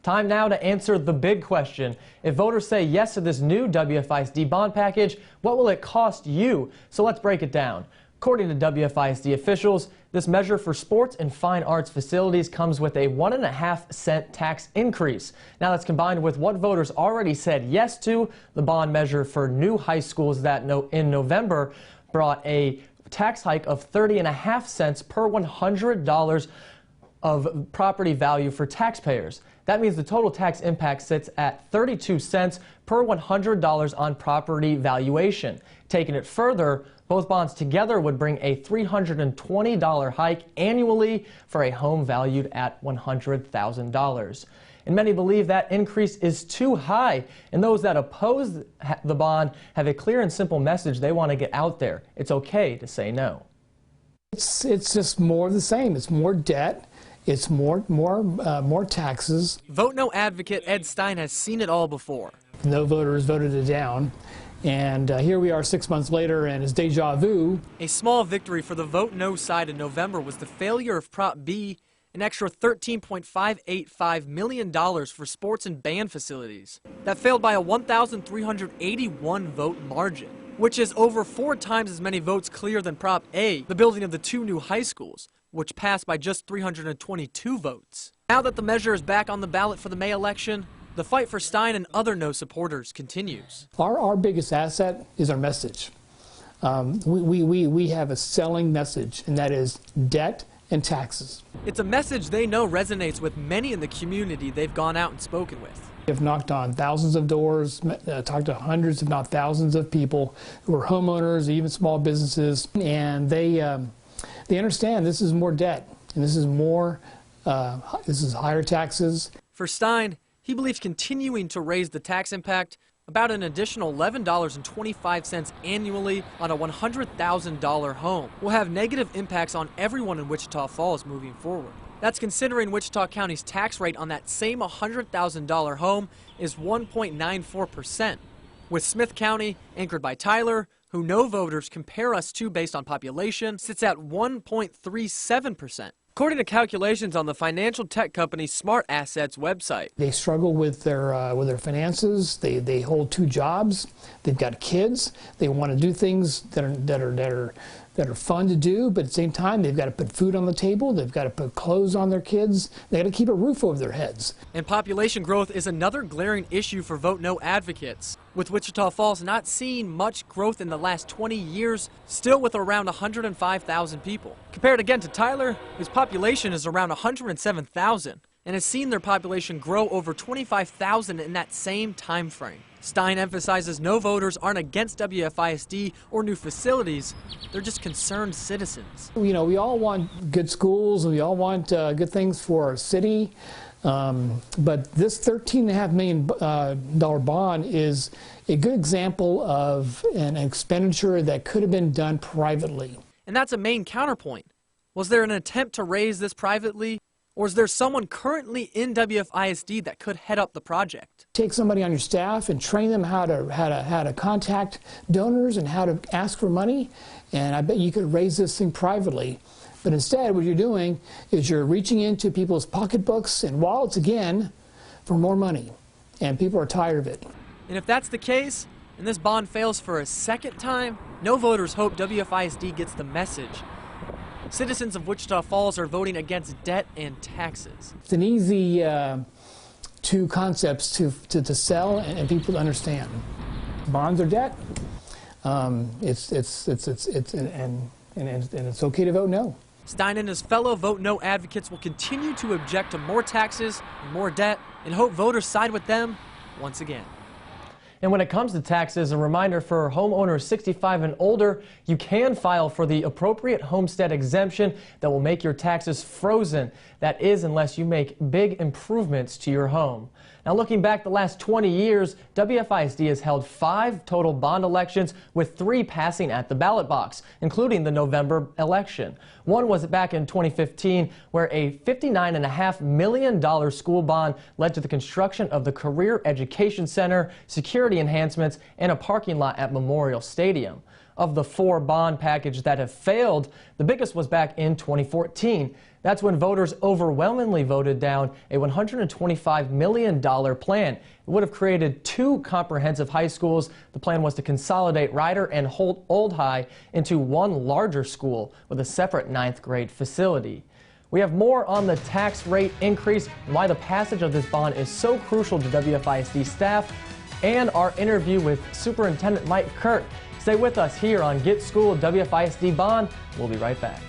Time now to answer the big question. If voters say yes to this new WFISD bond package, what will it cost you? So let's break it down. According to WFISD officials, this measure for sports and fine arts facilities comes with a 1.5-cent tax increase. Now that's combined with what voters already said yes to. The bond measure for new high schools that in November brought a tax hike of 30.5 cents per $100 of property value for taxpayers. That means the total tax impact sits at 32 cents per $100 on property valuation. Taking it further, both bonds together would bring a $320 hike annually for a home valued at $100,000. And many believe that increase is too high, and those that oppose the bond have a clear and simple message they want to get out there. It's okay to say no. It's just more of the same. It's more debt. It's more taxes. Vote No advocate Ed Stein has seen it all before. No voters voted it down, and here we are 6 months later, and it's deja vu. A small victory for the Vote No side in November was the failure of Prop B, an extra $13.585 million for sports and band facilities. That failed by a 1,381 vote margin, which is over 4 times as many votes clear than Prop A, the building of the 2 new high schools, which passed by just 322 votes. Now that the measure is back on the ballot for the May election, the fight for Stein and other no supporters continues. Our biggest asset is our message. We have a selling message, and that is debt and taxes. It's a message they know resonates with many in the community they've gone out and spoken with. We've knocked on thousands of doors, talked to hundreds if not thousands of people who are homeowners, even small businesses, and they understand this is more debt, and this is higher taxes. For Stein, he believes continuing to raise the tax impact about an additional $11.25 annually on a $100,000 home will have negative impacts on everyone in Wichita Falls moving forward. That's considering Wichita County's tax rate on that same $100,000 home is 1.94%, with Smith County, anchored by Tyler, who no voters compare us to based on population, sits at 1.37%. According to calculations on the financial tech company Smart Assets website. They struggle with their finances. They hold 2 jobs. They've got kids. They want to do things that are fun to do, but at the same time they've got to put food on the table. They've got to put clothes on their kids. They got to keep a roof over their heads. And population growth is another glaring issue for Vote No advocates, with Wichita Falls not seeing much growth in the last 20 years, still with around 105,000 people. Compared again to Tyler, whose population is around 107,000, and has seen their population grow over 25,000 in that same time frame. Stein emphasizes no voters aren't against WFISD or new facilities, they're just concerned citizens. You know, we all want good schools, and we all want good things for our city, but this $13.5 million bond is a good example of an expenditure that could have been done privately. And that's a main counterpoint. Was there an attempt to raise this privately? Or is there someone currently in WFISD that could head up the project? Take somebody on your staff and train them how to contact donors and how to ask for money, and I bet you could raise this thing privately. But instead, what you're doing is you're reaching into people's pocketbooks and wallets again for more money, and people are tired of it. And if that's the case, and this bond fails for a second time, no voters hope WFISD gets the message. Citizens of Wichita Falls are voting against debt and taxes. It's an easy 2 concepts to sell and people to understand. Bonds are debt. It's okay to vote no. Stein and his fellow Vote No advocates will continue to object to more taxes and more debt and hope voters side with them once again. And when it comes to taxes, a reminder for homeowners 65 and older, you can file for the appropriate homestead exemption that will make your taxes frozen. That is, unless you make big improvements to your home. Now, looking back the last 20 years, WFISD has held 5 total bond elections, with 3 passing at the ballot box, including the November election. One was back in 2015, where a $59.5 million school bond led to the construction of the Career Education Center, security enhancements, and a parking lot at Memorial Stadium. of the 4 bond packages that have failed. The biggest was back in 2014. That's when voters overwhelmingly voted down a $125 million plan. It would have created 2 comprehensive high schools. The plan was to consolidate Ryder and Holt Old High into one larger school with a separate 9th grade facility. We have more on the tax rate increase and why the passage of this bond is so crucial to WFISD staff, and our interview with Superintendent Mike Kurt. Stay with us here on Get Schooled WFISD Bond. We'll be right back.